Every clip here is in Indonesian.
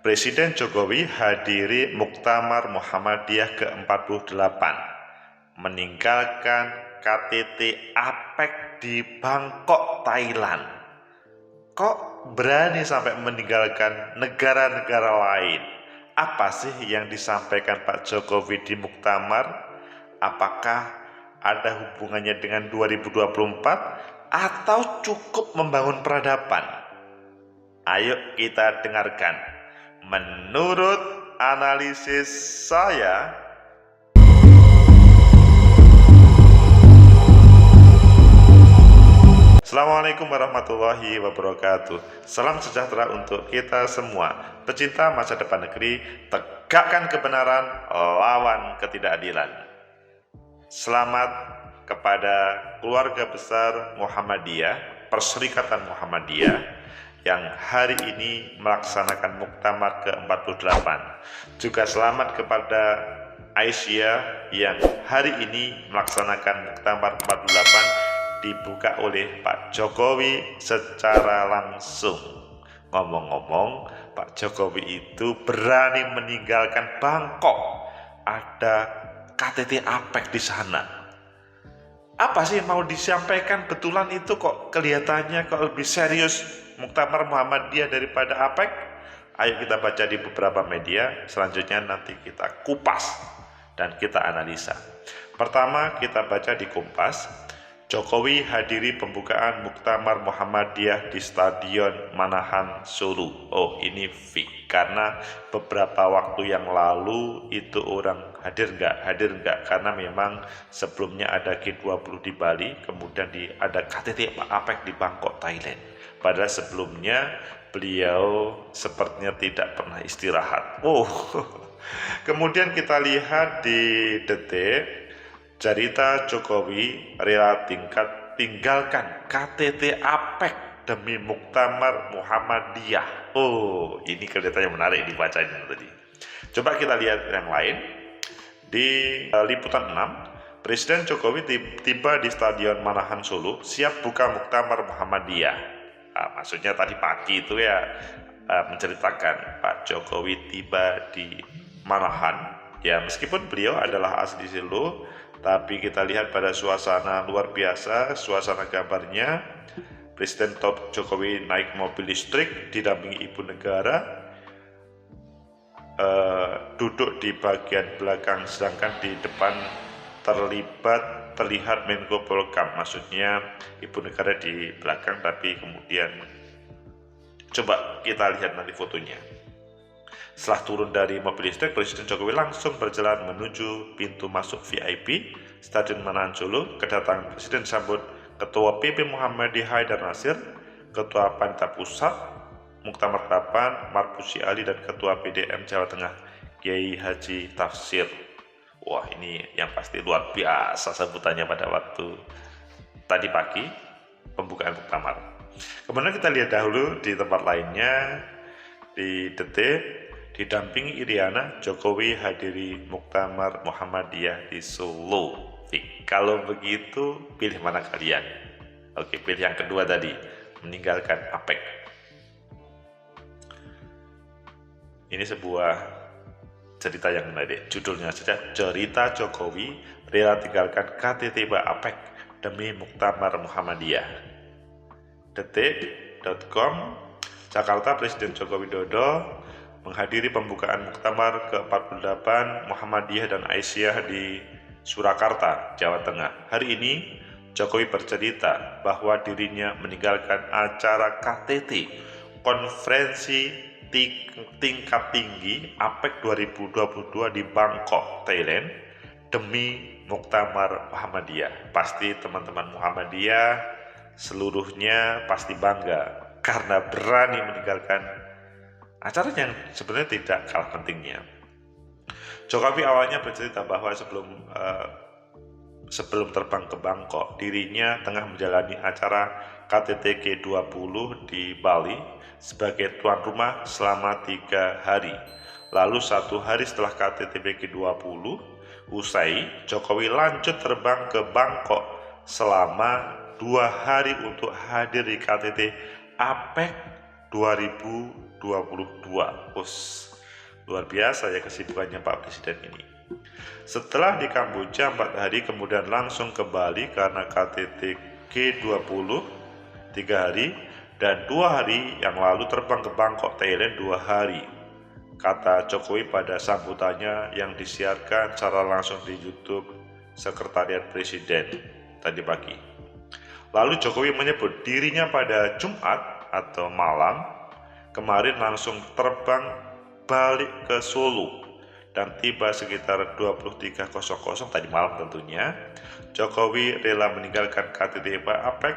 Presiden Jokowi hadiri Muktamar Muhammadiyah ke-48, meninggalkan KTT APEC di Bangkok, Thailand. Kok berani sampai meninggalkan negara-negara lain? Apa sih yang disampaikan Pak Jokowi di Muktamar? Apakah ada hubungannya dengan 2024 atau cukup membangun peradaban? Ayo kita dengarkan. Menurut analisis saya, Assalamualaikum warahmatullahi wabarakatuh. Salam sejahtera untuk kita semua. Pecinta masa depan negeri, tegakkan kebenaran, lawan ketidakadilan. Selamat kepada keluarga besar Muhammadiyah, Perserikatan Muhammadiyah, yang hari ini melaksanakan Muktamar ke-48. Juga selamat kepada Aisyah yang hari ini melaksanakan Muktamar 48 dibuka oleh Pak Jokowi secara langsung. Ngomong-ngomong, Pak Jokowi itu berani meninggalkan Bangkok. Ada KTT APEC di sana. Apa sih mau disampaikan? Betulan itu kok kelihatannya kok lebih serius Muktamar Muhammadiyah daripada APEC? Ayo kita baca di beberapa media. Selanjutnya nanti kita kupas dan kita analisa. Pertama kita baca di Kompas. Jokowi hadiri pembukaan Muktamar Muhammadiyah di Stadion Manahan Solo. Oh, ini fix karena beberapa waktu yang lalu itu orang hadir nggak karena memang sebelumnya ada G20 di Bali, kemudian ada KTT APEC di Bangkok, Thailand. Padahal sebelumnya beliau sepertinya tidak pernah istirahat. Oh, kemudian kita lihat di Detik. Cerita Jokowi rela tinggalkan KTT APEC demi Muktamar Muhammadiyah. Oh, ini kelihatannya menarik dibacanya tadi. Coba kita lihat yang lain. Di liputan 6, Presiden Jokowi tiba di Stadion Manahan Solo, siap buka Muktamar Muhammadiyah. Maksudnya tadi pagi itu ya, menceritakan Pak Jokowi tiba di Manahan. Ya, meskipun beliau adalah asli Solo, tapi kita lihat pada suasana luar biasa, suasana gambarnya. Presiden Top Jokowi naik mobil listrik didampingi ibu negara, duduk di bagian belakang, sedangkan di depan terlihat Menko Polhukam. Maksudnya ibu negara di belakang, tapi kemudian coba kita lihat nanti fotonya. Setelah turun dari mobil listrik, Presiden Jokowi langsung berjalan menuju pintu masuk VIP Stadion Manahan Solo. Kedatangan Presiden disambut Ketua PP Muhammadiyah Haidar Nasir, Ketua Panitia Pusat Muktamar 8 Marpusi Ali, dan Ketua PDM Jawa Tengah Kiai Haji Tafsir. Wah, ini yang pasti luar biasa sebutannya pada waktu tadi pagi pembukaan Muktamar. Kemudian kita lihat dahulu di tempat lainnya. Di Detik, didampingi Iriana, Jokowi hadiri Muktamar Muhammadiyah di Solo. Kalau begitu, pilih mana kalian? Oke, pilih yang kedua tadi, meninggalkan APEC. Ini sebuah cerita yang menarik. Judulnya saja, Cerita Jokowi rela tinggalkan KTT APEC demi Muktamar Muhammadiyah. Detik.com, Jakarta, Presiden Joko Widodo menghadiri pembukaan Muktamar ke-48 Muhammadiyah dan Aisyah di Surakarta, Jawa Tengah. Hari ini, Jokowi bercerita bahwa dirinya meninggalkan acara KTT, Konferensi Tingkat Tinggi APEC 2022 di Bangkok, Thailand, demi Muktamar Muhammadiyah. Pasti teman-teman Muhammadiyah seluruhnya pasti bangga karena berani meninggalkan acara yang sebenarnya tidak kalah pentingnya. Jokowi awalnya bercerita bahwa sebelum terbang ke Bangkok, dirinya tengah menjalani acara KTT G20 di Bali sebagai tuan rumah selama 3 hari. Lalu 1 hari setelah KTT G20 usai, Jokowi lanjut terbang ke Bangkok selama 2 hari untuk hadir di KTT APEC 2022 Luar biasa ya kesibukannya Pak Presiden ini. Setelah di Kamboja 4 hari, kemudian langsung ke Bali karena KTT G20 3 hari, dan 2 hari yang lalu terbang ke Bangkok, Thailand 2 hari. Kata Jokowi pada sambutannya yang disiarkan secara langsung di YouTube Sekretariat Presiden tadi pagi. Lalu Jokowi menyebut dirinya pada Jumat atau malam kemarin langsung terbang balik ke Solo dan tiba sekitar 23.00 tadi malam tentunya. Jokowi rela meninggalkan KTT APEC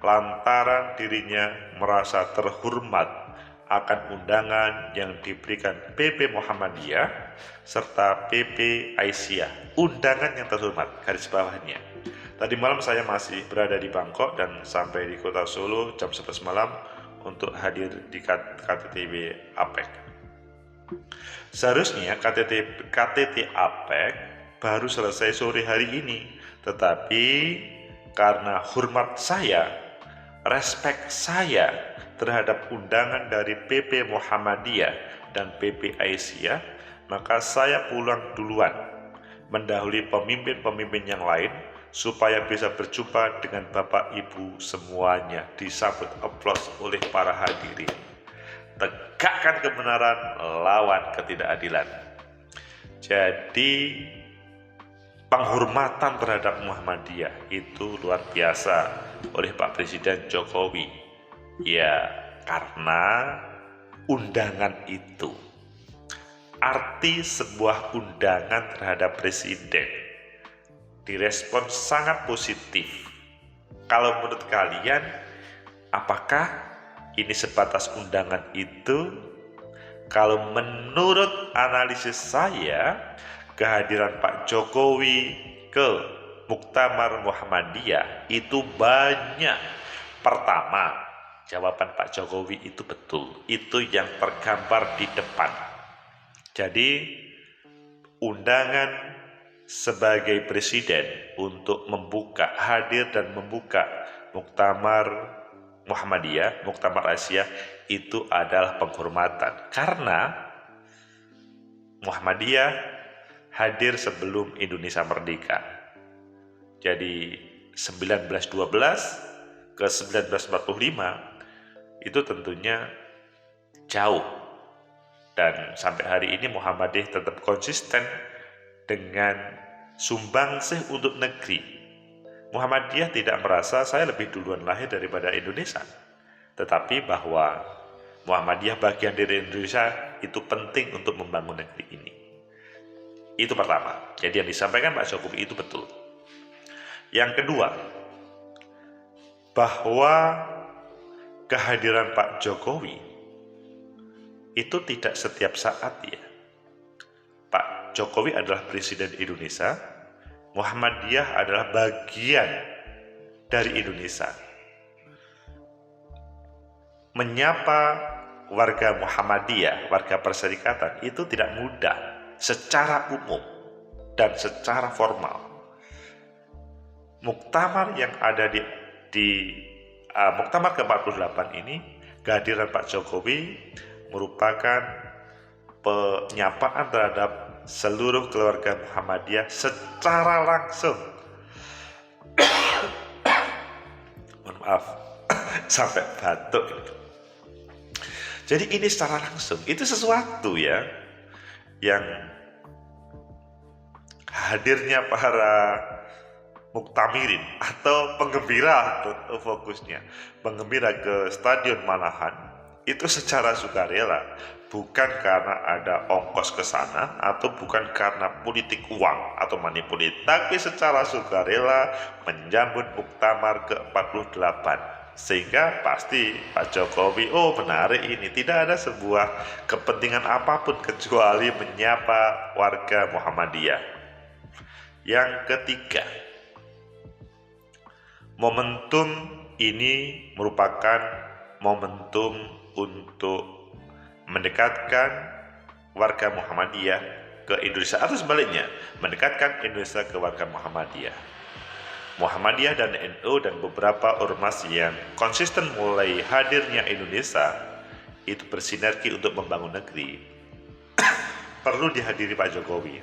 lantaran dirinya merasa terhormat akan undangan yang diberikan PP Muhammadiyah serta PP Aisyah. Undangan yang terhormat, garis bawahnya. Tadi malam saya masih berada di Bangkok dan sampai di kota Solo jam 11 malam untuk hadir di KTT APEC. Seharusnya KTT APEC baru selesai sore hari ini, tetapi karena hormat saya, respek saya terhadap undangan dari PP Muhammadiyah dan PP Aisyah, maka saya pulang duluan mendahului pemimpin-pemimpin yang lain supaya bisa berjumpa dengan Bapak Ibu semuanya. Disambut aplaus oleh para hadirin. Tegakkan kebenaran, lawan ketidakadilan. Jadi penghormatan terhadap Muhammadiyah itu luar biasa oleh Pak Presiden Jokowi. Ya, karena undangan itu. Arti sebuah undangan terhadap presiden direspon sangat positif. Kalau menurut kalian, apakah ini sebatas undangan itu? Kalau menurut analisis saya, kehadiran Pak Jokowi ke Muktamar Muhammadiyah itu banyak. Pertama, jawaban Pak Jokowi itu betul. Itu yang tergambar di depan. Jadi, undangan sebagai presiden untuk hadir dan membuka Muktamar Muhammadiyah, Muktamar Aisyah itu adalah penghormatan. Karena Muhammadiyah hadir sebelum Indonesia merdeka. Jadi 1912 ke 1945 itu tentunya jauh. Dan sampai hari ini Muhammadiyah tetap konsisten dengan sumbangsih untuk negeri. Muhammadiyah tidak merasa saya lebih duluan lahir daripada Indonesia. Tetapi bahwa Muhammadiyah bagian dari Indonesia itu penting untuk membangun negeri ini. Itu pertama. Jadi yang disampaikan Pak Jokowi itu betul. Yang kedua, bahwa kehadiran Pak Jokowi itu tidak setiap saat ya. Pak Jokowi adalah Presiden Indonesia, Muhammadiyah adalah bagian dari Indonesia. Menyapa warga Muhammadiyah, warga perserikatan itu tidak mudah secara umum dan secara formal. Muktamar yang ada di Muktamar ke-48 ini, kehadiran Pak Jokowi merupakan penyapaan terhadap seluruh keluarga Muhammadiyah secara langsung. Mohon maaf, sampai batuk. Jadi ini secara langsung, itu sesuatu ya, yang hadirnya para muktamirin atau penggembira fokusnya, penggembira ke Stadion Manahan itu secara sukarela, bukan karena ada ongkos ke sana atau bukan karena politik uang atau manipulasi, tapi secara sukarela menyambut Muktamar ke-48. Sehingga pasti Pak Jokowi, menarik ini, tidak ada sebuah kepentingan apapun kecuali menyapa warga Muhammadiyah. Yang ketiga, momentum ini merupakan momentum untuk mendekatkan warga Muhammadiyah ke Indonesia atau sebaliknya, mendekatkan Indonesia ke warga Muhammadiyah. Muhammadiyah dan NU dan beberapa ormas yang konsisten mulai hadirnya Indonesia itu bersinergi untuk membangun negeri, perlu dihadiri Pak Jokowi.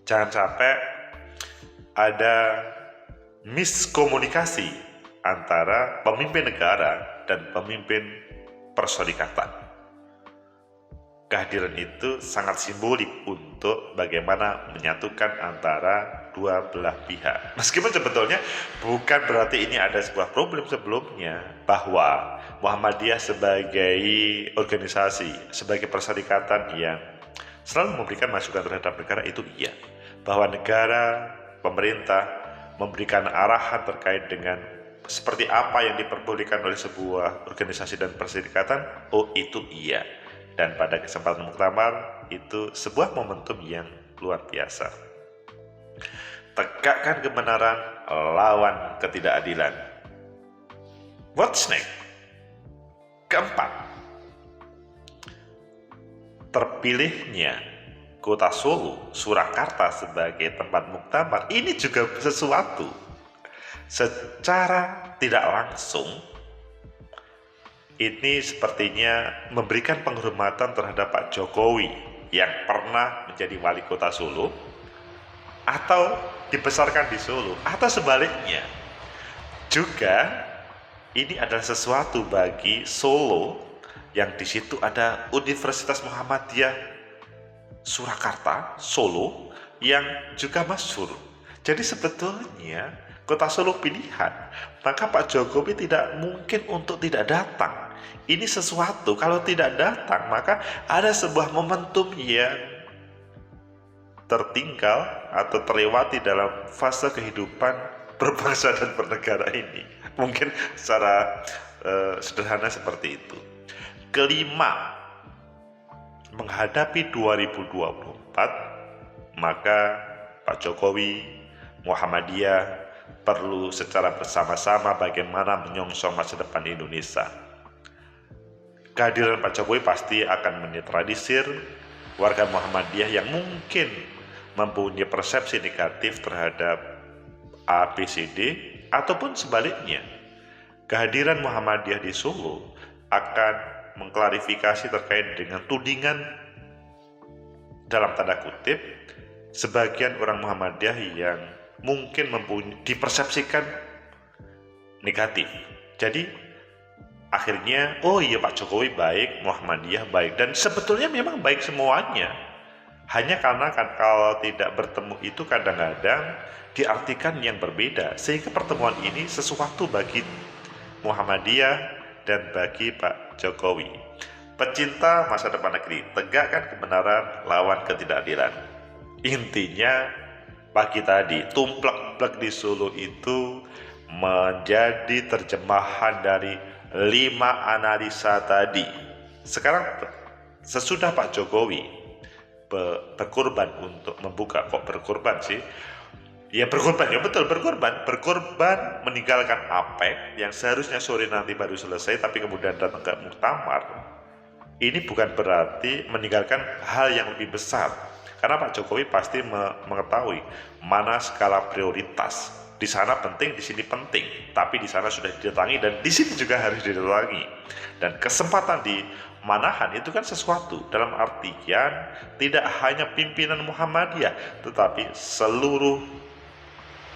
Jangan sampai ada miskomunikasi antara pemimpin negara dan pemimpin perserikatan. Kehadiran itu sangat simbolik untuk bagaimana menyatukan antara dua belah pihak. Meskipun sebetulnya bukan berarti ini ada sebuah problem sebelumnya, bahwa Muhammadiyah sebagai organisasi, sebagai perserikatan yang selalu memberikan masukan terhadap negara itu iya. Bahwa negara, pemerintah memberikan arahan terkait dengan seperti apa yang diperbolehkan oleh sebuah organisasi dan perserikatan, oh itu iya. Dan pada kesempatan muktamar itu sebuah momentum yang luar biasa. Tegakkan kebenaran, lawan ketidakadilan. What's next? Keempat, terpilihnya kota Solo, Surakarta sebagai tempat muktamar ini juga sesuatu secara tidak langsung. Ini sepertinya memberikan penghormatan terhadap Pak Jokowi yang pernah menjadi wali kota Solo atau dibesarkan di Solo, atau sebaliknya. Juga ini adalah sesuatu bagi Solo yang di situ ada Universitas Muhammadiyah Surakarta, Solo, yang juga masyhur. Jadi sebetulnya kota Solo pilihan, maka Pak Jokowi tidak mungkin untuk tidak datang. Ini sesuatu, kalau tidak datang maka ada sebuah momentum yang tertinggal atau terlewati dalam fase kehidupan berbangsa dan bernegara ini. Mungkin secara sederhana seperti itu. Kelima, menghadapi 2024, maka Pak Jokowi, Muhammadiyah perlu secara bersama-sama bagaimana menyongsong masa depan Indonesia. Kehadiran Pak Jokowi pasti akan menetralisir warga Muhammadiyah yang mungkin mempunyai persepsi negatif terhadap ABCD, ataupun sebaliknya. Kehadiran Muhammadiyah di Solo akan mengklarifikasi terkait dengan tudingan dalam tanda kutip sebagian orang Muhammadiyah yang mungkin dipersepsikan negatif. Jadi akhirnya, oh iya Pak Jokowi baik, Muhammadiyah baik, dan sebetulnya memang baik semuanya. Hanya karena kalau tidak bertemu itu kadang-kadang diartikan yang berbeda, sehingga pertemuan ini sesuatu bagi Muhammadiyah dan bagi Pak Jokowi. Pecinta masa depan negeri, tegakkan kebenaran, lawan ketidakadilan. Intinya pagi tadi, tumplek-plek di Solo itu menjadi terjemahan dari 5 analisa tadi. Sekarang sesudah Pak Jokowi berkorban untuk membuka, kok berkorban sih? Ya berkorban, ya betul berkorban meninggalkan APEC yang seharusnya sore nanti baru selesai, tapi kemudian datang ke muktamar. Ini bukan berarti meninggalkan hal yang lebih besar, karena Pak Jokowi pasti mengetahui mana skala prioritas. Di sana penting, di sini penting, tapi di sana sudah didatangi dan di sini juga harus didatangi. Dan kesempatan di Manahan itu kan sesuatu, dalam artian tidak hanya pimpinan Muhammadiyah, tetapi seluruh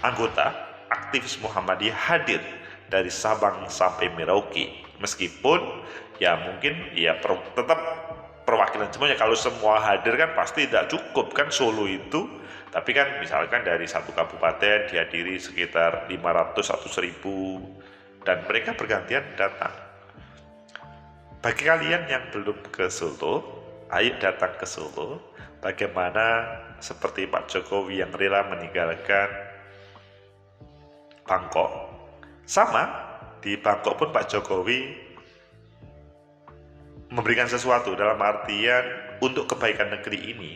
anggota aktivis Muhammadiyah hadir dari Sabang sampai Merauke. Meskipun ya mungkin ya tetap perwakilan semuanya. Kalau semua hadir kan pasti tidak cukup kan Solo itu. Tapi kan misalkan dari satu kabupaten dihadiri sekitar 500 atau 1000 dan mereka bergantian datang. Bagi kalian yang belum ke Solo, ayo datang ke Solo. Bagaimana seperti Pak Jokowi yang rela meninggalkan Bangkok. Sama, di Bangkok pun Pak Jokowi memberikan sesuatu dalam artian untuk kebaikan negeri ini.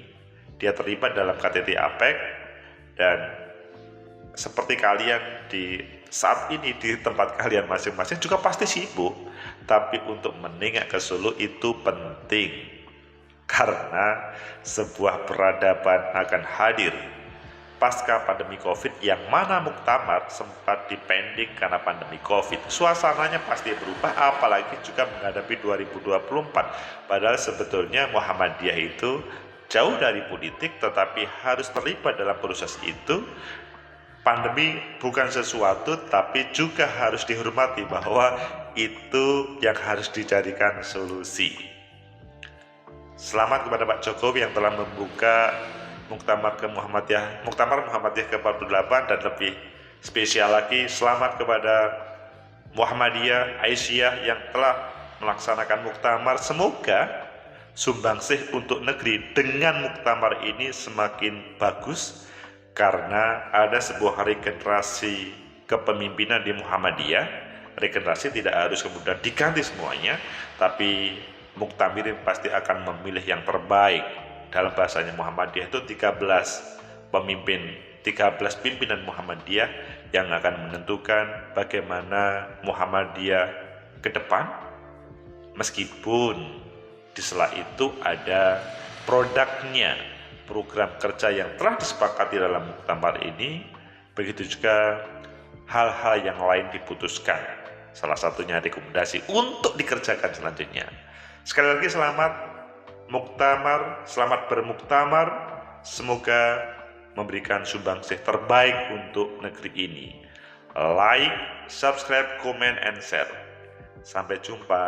Dia terlibat dalam KTT APEC dan seperti kalian di saat ini di tempat kalian masing-masing juga pasti sibuk, tapi untuk menengok ke Solo itu penting karena sebuah peradaban akan hadir pasca pandemi COVID, yang mana muktamar sempat dipending karena pandemi COVID. Suasananya pasti berubah, apalagi juga menghadapi 2024. Padahal sebetulnya Muhammadiyah itu jauh dari politik, tetapi harus terlibat dalam proses itu. Pandemi bukan sesuatu, tapi juga harus dihormati bahwa itu yang harus dijadikan solusi. Selamat kepada Pak Jokowi yang telah membuka Muktamar Muhammadiyah ke-48, dan lebih spesial lagi selamat kepada Muhammadiyah Aisyah yang telah melaksanakan muktamar. Semoga sumbangsih untuk negeri dengan muktamar ini semakin bagus, karena ada sebuah regenerasi kepemimpinan di Muhammadiyah. Regenerasi tidak harus kemudian diganti semuanya, tapi muktamirin pasti akan memilih yang terbaik. Dalam bahasanya Muhammadiyah itu 13 pimpinan Muhammadiyah yang akan menentukan bagaimana Muhammadiyah ke depan. Meskipun di sela itu ada produknya, program kerja yang telah disepakati dalam muktamar ini, begitu juga hal-hal yang lain diputuskan. Salah satunya rekomendasi untuk dikerjakan selanjutnya. Sekali lagi selamat muktamar, selamat bermuktamar. Semoga memberikan sumbangsih terbaik untuk negeri ini. Like, subscribe, comment, and share. Sampai jumpa.